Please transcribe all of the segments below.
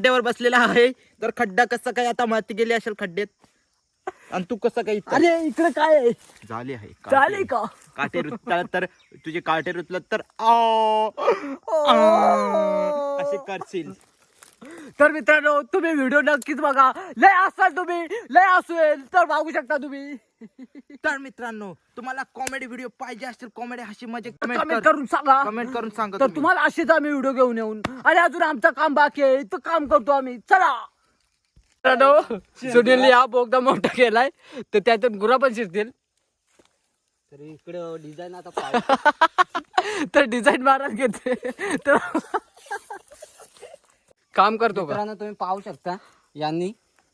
खड्ड्यावर बसलेला आहे. तर खड्डा कसा काय आता माती गेली असेल खड्ड्यात, आणि तू कसं काय इथं? अरे इकडे काय आहे? झाले आहे चालेल का? काटे रुततात तर तुझे काटे रुतलं तर असे करशील. तर मित्रांनो तुम्ही व्हिडिओ नक्कीच बघा. लय असाल तुम्ही, लय असेल तर बघू शकता तुम्ही. तर मित्रांनो तुम्हाला कॉमेडी व्हिडिओ पाहिजे असतील, कॉमेडी हशी मजा कमेंट करून सांगा. कमेंट करून सांगा. तर तुम्हाला असेच आम्ही व्हिडिओ घेऊन येऊन, आणि अजून आमचं काम बाकी आहे, इथं काम करतो आम्ही. चला सुनीलने हा बोगदा मोठा केलाय, तर त्यातून गुरा पण शिरतील. तर इकडं डिझाईन आता तर डिझाईन मारायला घेते. तर काम करतो का? मित्रांनो तुम्ही पाहू शकता यांनी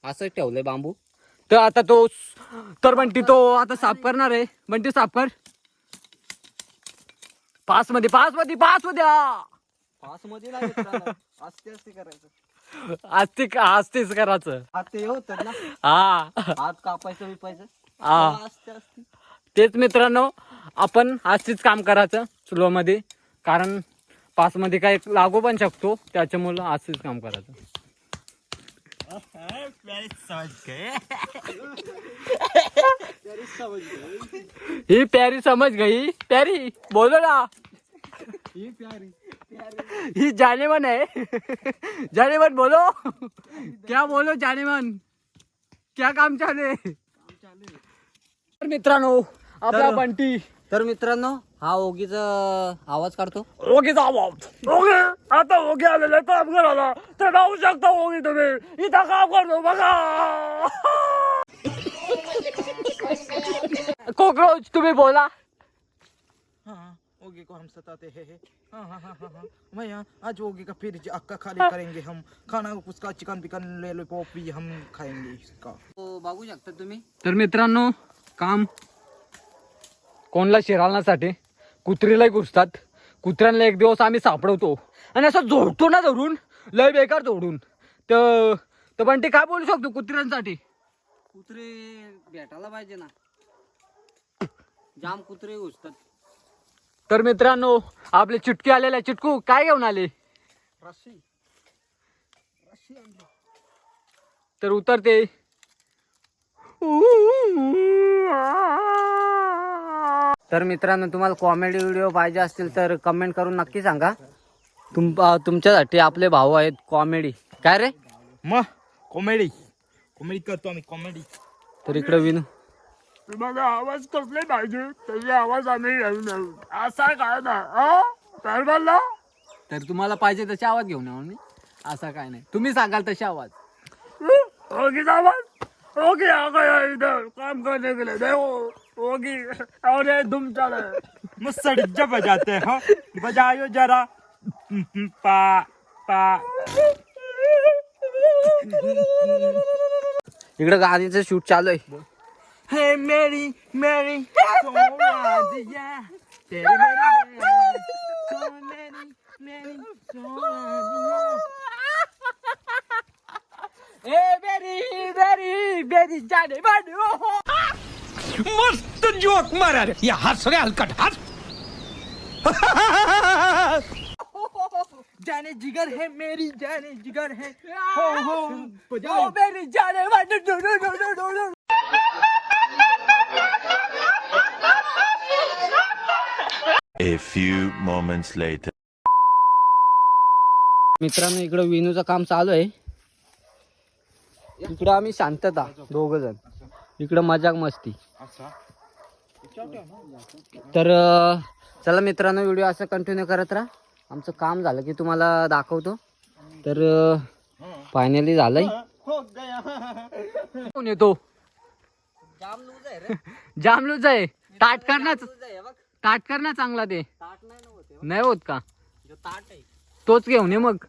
असं ठेवलंय बांबू. तर आता तो, तर बंटी तो आता साफ करणार आहे. बंटी साफ कर. पास मध्ये हा. पास मध्ये नाही मित्रांनो. आस्ते आस्ते करायचं. आस्तेच करायचं. हात ते होतं ना, हा हात कापायचं बिपायचं. हा आस्ते आस्ते. तेच मित्रांनो, आपण आस्तेच काम करायचं स्लो मध्ये, कारण पास मध्ये काय लागू पण शकतो, त्याच्यामुळं आस्तेच काम करायचं. ही प्यारी समझ गई. प्यारी बोलो ना. ही प्यारी ही जानेमन है. जानेमन बोलो. क्या बोलो जानेमन, क्या काम चालू है? तर मित्रांनो आपला बंटी. तर मित्रांनो हा ओगीचा आवाज काढतो. ओगीचा आवाज. ओगे आता ओगे आलेला काम करायला, तर जाऊ शकता ओगी तुम्ही. इथं काम करतो बघा. कॉकरोच तुम्ही बोला. हाँ, ओगी को हम सताते हैं. भैया आज ओगी का फिर अक्का खाली करेंगे हम. खाना उसका चिकन पिकन लॉलीपॉप भी हम खाएंगे इसका. तो बघू शकता तुम्ही. तर मित्रांनो काम कोणला शिरालण्यासाठी कुत्रीला घुसतात. कुत्र्यांना एक दिवस आम्ही सापडवतो आणि असं जोडतो ना धरून, लय बेकार जोडून. तर बंटी काय बोलू शकतो कुत्र्यांसाठी? कुत्रे भेटायला पाहिजे ना, जाम कुत्रे घुसतात. तर मित्रांनो आपले चिटकी आलेला. चिटकू काय घेऊन आले? रस्सी. तर उतरते. तर मित्रांनो तुम्हाला कॉमेडी व्हिडिओ पाहिजे असतील तर कमेंट करून नक्की सांगा. तुमच्यासाठी आपले भाऊ आहेत कॉमेडी. काय रे? मग कॉमेडी करतो आम्ही कॉमेडी. तर इकडे विनू. तुम्हाला आवाज कसले पाहिजे त्याचे आवाज आम्ही घेऊन असा काय ना. तर तुम्हाला पाहिजे तसे आवाज घेऊन येऊ मी, असा काय नाही. तुम्ही सांगाल तसे आवाज. ओगी आवाज. ओगी आ गया इधर काम करने के लिए. देखो ओगी और ये धूम चला. मुसड़िया बजाते हैं. बजायो जरा. पा पा. इकडे गाणीचं शूट चालू आहे. हे मेरी मेरी सोनादिया तेरी मेरी जान, तो मेरी मेरी सोनादिया. ए बेरी जाने बाडू. मस्त जोक मारा रे. या हस रे हलकट हस. जाने जिगर है मेरी जाने जिगर है. हो हो बजाओ. बेरी जाने बाडू. A few moments later. मित्रांनो इकडे विनूचं काम चालू आहे. इकडे आम्ही शांतता दोघ जण, इकडे मजाक मस्ती. तर चला मित्रांनो व्हिडिओ असं कंटिन्यू करत राहा. आमचं काम झालं की तुम्हाला दाखवतो. तर फायनली झालंय. कोण येतो? जाम लूज आहे. ताट कर ना चांगला. ते नाही होत का? तोच घेऊन ये मग.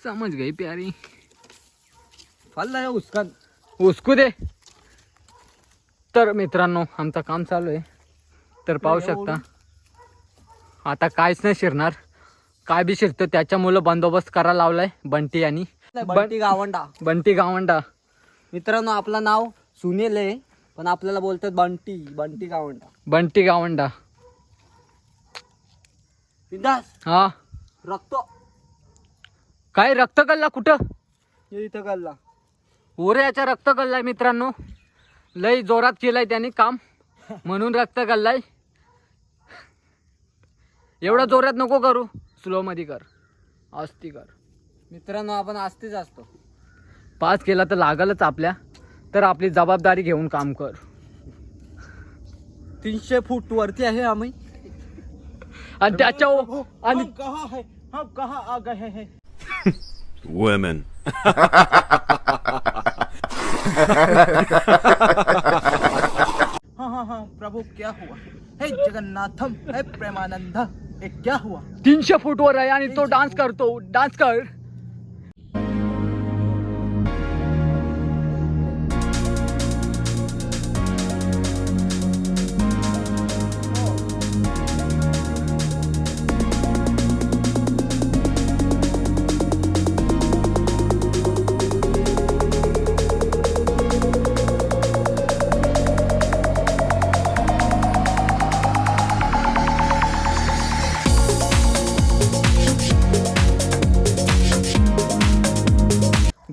समज गई प्यारी. उसकू दे. तर मित्रांनो आमचं काम चालू आहे. तर पाहू शकता आता काहीच नाही शिरणार. काय बी शिरतं त्याच्यामुळे बंदोबस्त करायला लावलाय बंटी आणि बंटी गावंडा. मित्रांनो आपलं नाव सुनील आहे, पण आपल्याला बोलतात बंटी गावंडा. बंटी गावंडा. बिंदास हा रक्तो काय रक्त गल्ला कुठं? इथं गल्ला. ओऱ्याचा रक्त गल्लाय मित्रांनो. लय जोरात केलंय त्यांनी काम म्हणून रक्त गल्लाय. एवढा जोरात नको करू, स्लो मध्ये कर, आस्ती कर. मित्रांनो आपण आस्तीच असतो. पास केला तर लागलच आपल्या, तर आपली जबाबदारी घेऊन काम कर. 300 फूट वरती आहे आम्ही. आणि त्याच्या आणि हम कहाँ है, हम कहाँ आ गए हैं. Women. हाँ प्रभु क्या हुआ. हे जगन्नाथम, हे प्रेमानंद, हे क्या हुआ. 300 फूट वर आहे आणि तो डान्स करतो. डान्स कर.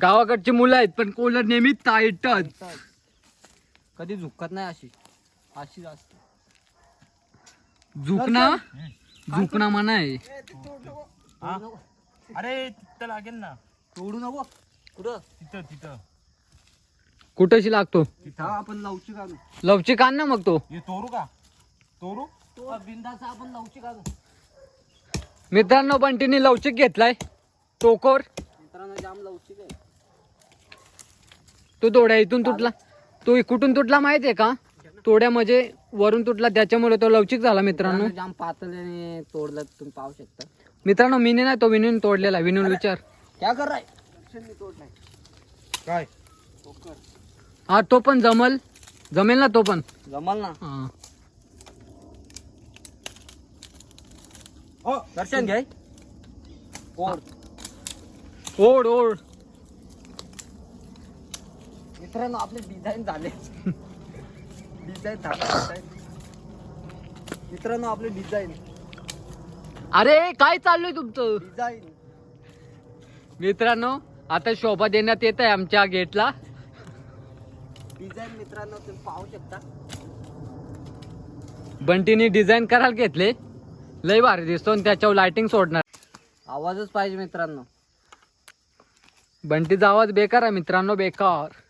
गावाकडची मुलं आहेत पण कोलर नेहमी टाईटच. कधी झुकत नाही अशी. अशी जास्त. झुकना म्हणा आहे. अरे तिथं लागेल ना. तोडू नको. कुठं? तिथं कुठेशी लागतो. तिथं आपण लवची काढू. लवचिक आण ना मग तो. हे तोरू का. तोरू. तो बिंदाचा आपण लवची काढू. मित्रांनो बंटीने लवचिक घेतलाय टोकोर. मित्रांनो जाम लवची आहे. तो तोड्या इथून तुटला. तो कुठून तुटला माहितीये का. तोड्या म्हणजे वरून तुटला त्याच्यामुळे तो लवचिक झाला मित्रांनो. जाम पातळीने तोडलं तुम्ही पाहू शकता. मित्रांनो मीने नाही तो विनून तोडलेला. विनून विचार. क्या कर राय. तोडलाय काय. हा तो पण जमेल ना तो पण. जमल ना. हा. हो दर्शन घ्याय. ओढ ओढ. मित्रांनो आपले डिझाईन झाले. डिझाईन झाले. मित्रांनो आपले डिझाईन. अरे काय चाललंय तुमचं. डिझाईन. मित्रांनो आता शोभा देण्यात येत आहे आमच्या गेटला. डिझाईन मित्रांनो तुम्ही पाहू शकता. बंटीने डिझाईन करायला घेतले. लय भारी दिसतो आणि त्याच्यावर लाइटिंग सोडणार. आवाजच पाहिजे मित्रांनो. बंटीचा आवाज बेकार आहे मित्रांनो. बेकार.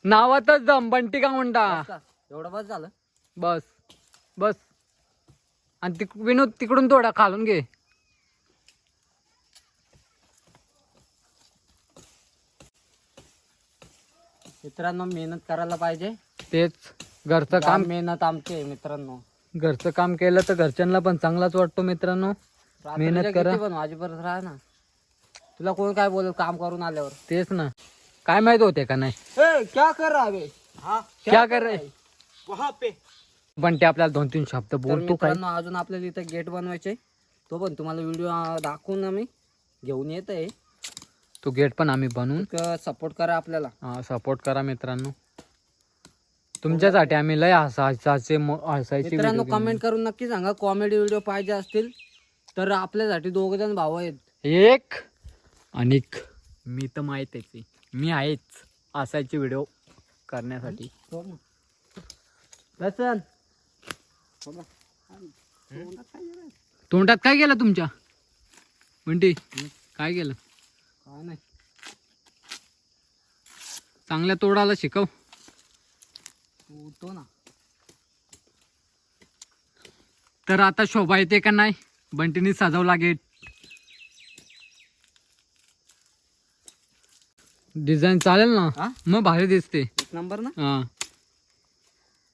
नावातच दम. बंटी का म्हणता. एवढं बस झालं. बस बस. आणि विनोद तिकडून थोडा खालून घे. मित्रांनो मेहनत करायला पाहिजे. तेच घरचं काम. मेहनत आमची आहे मित्रांनो. घरचं काम केलं तर घरच्यांना पण चांगलाच वाटतो मित्रांनो. मेहनत करा. पण माझ्यापर्यंत राहा ना. तुला कोण काय बोल काम करून आल्यावर. तेच ना. काय माहित होते का नाही. क्या कर रहा है. हाँ क्या कर रहे. वहाँ पे. बंटी आपल्याला 2-3 शब्द बोलतो काय. मित्रांनो अजून आपल्याला इथं गेट बनवायचे. तो पण तुम्हाला व्हिडिओ दाखवून आम्ही घेऊन येत आहे. तो गेट पण आम्ही बनवून. सपोर्ट करा आपल्याला. हा सपोर्ट करा मित्रांनो. तुमच्यासाठी आम्ही लय हसायचे मित्रांनो कमेंट करून नक्की सांगा कॉमेडी व्हिडिओ पाहिजे असतील तर. आपल्यासाठी 2 जण भाऊ आहेत. एक आणि मी तर माहित आहे. मी आहेच असायचे व्हिडिओ करण्यासाठी. लसन. तोंडात काय केलं तुमच्या बंटी. काय केलं. काय नाही. चांगल्या तोडाला शिकव. तो ना. तर आता शोभा येते का नाही. बंटीने सजवला गेट. डिझाईन चालेल ना. हा? मग भारी दिसते. 1 नंबर ना. हा.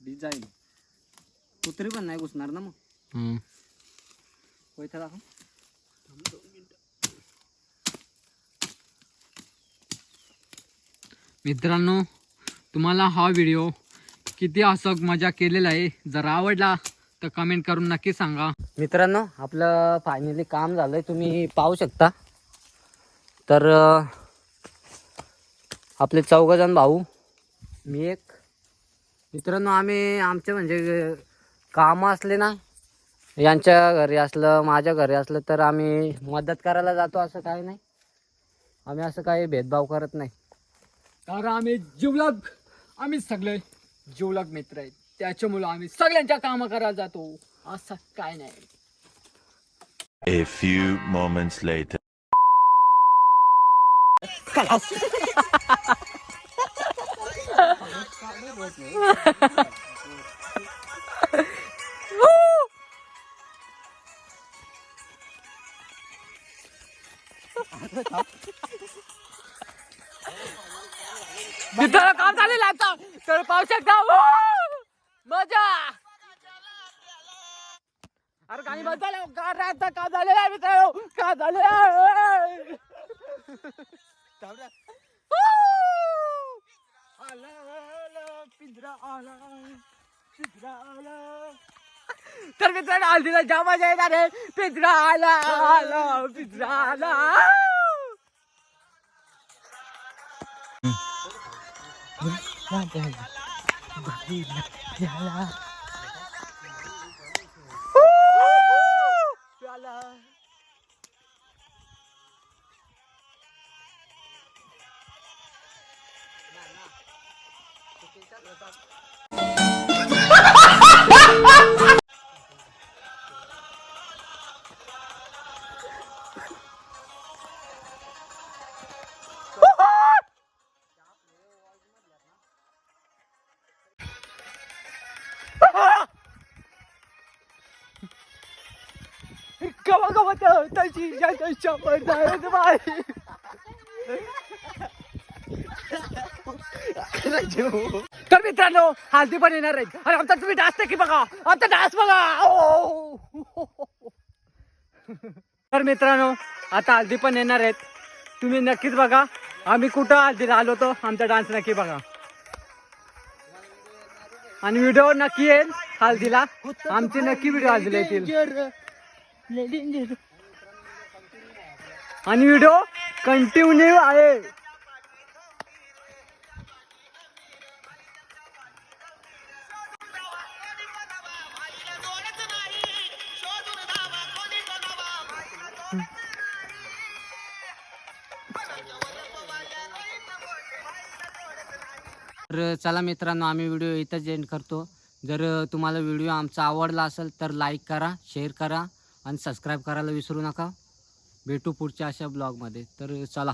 डिझाईन. कुत्री पण नाही घुसणार ना मग. हा. पैसा दाखव. मित्रांनो तुम्हाला हा व्हिडिओ किती हसक मजा केलेला आहे. जर आवडला तर कमेंट करून नक्की सांगा. मित्रांनो आपलं फायनली काम झालंय तुम्ही पाहू शकता. तर आपले 4 जण भाऊ. मी एक. मित्रांनो आम्ही आमचे म्हणजे काम असले ना यांच्या घरी असलं माझ्या घरी असलं तर आम्ही मदत करायला जातो, असं काही नाही. आम्ही असं काही भेदभाव करत नाही, कारण आम्ही जिवलग, आम्ही सगळे जिवलग मित्र आहेत. त्याच्यामुळं आम्ही सगळ्यांच्या कामं करायला जातो, असं काय नाही. A few moments later. मित्रांनो काम झालेलं आता तर पाहू शकता. मजा. अरे गाणी बंद झालं का रे, आता काम झालेलं आहे मित्रांनो, काम झालेलं आहे. तर मित्रांनो हल्दीला जाम मजा येणार आहे. पिंजरा आला आला पिंजरा आला. तर मित्रांनो हल्दी पण येणार आहे. आणि आमचा तुम्ही डान्स नक्की बघा, आमचा डान्स बघा. तर मित्रांनो आता हल्दी पण येणार आहेत, तुम्ही नक्कीच बघा. आम्ही कुठं हल्दीला आलो होतो, आमचा डान्स नक्की बघा. आणि व्हिडिओ नक्की येईल हल्दीला, आमचे नक्की व्हिडिओ हल्दीला येतील. आणि व्हिडिओ कंटिन्यू आहे. तर चला मित्रांनो आम्ही व्हिडिओ इथंच एंड करतो. जर तुम्हाला व्हिडिओ आमचा आवडला असेल तर लाईक करा, शेअर करा आणि सबस्क्राईब करायला विसरू नका. भेटू पुढच्या अशा ब्लॉगमध्ये. तर चला.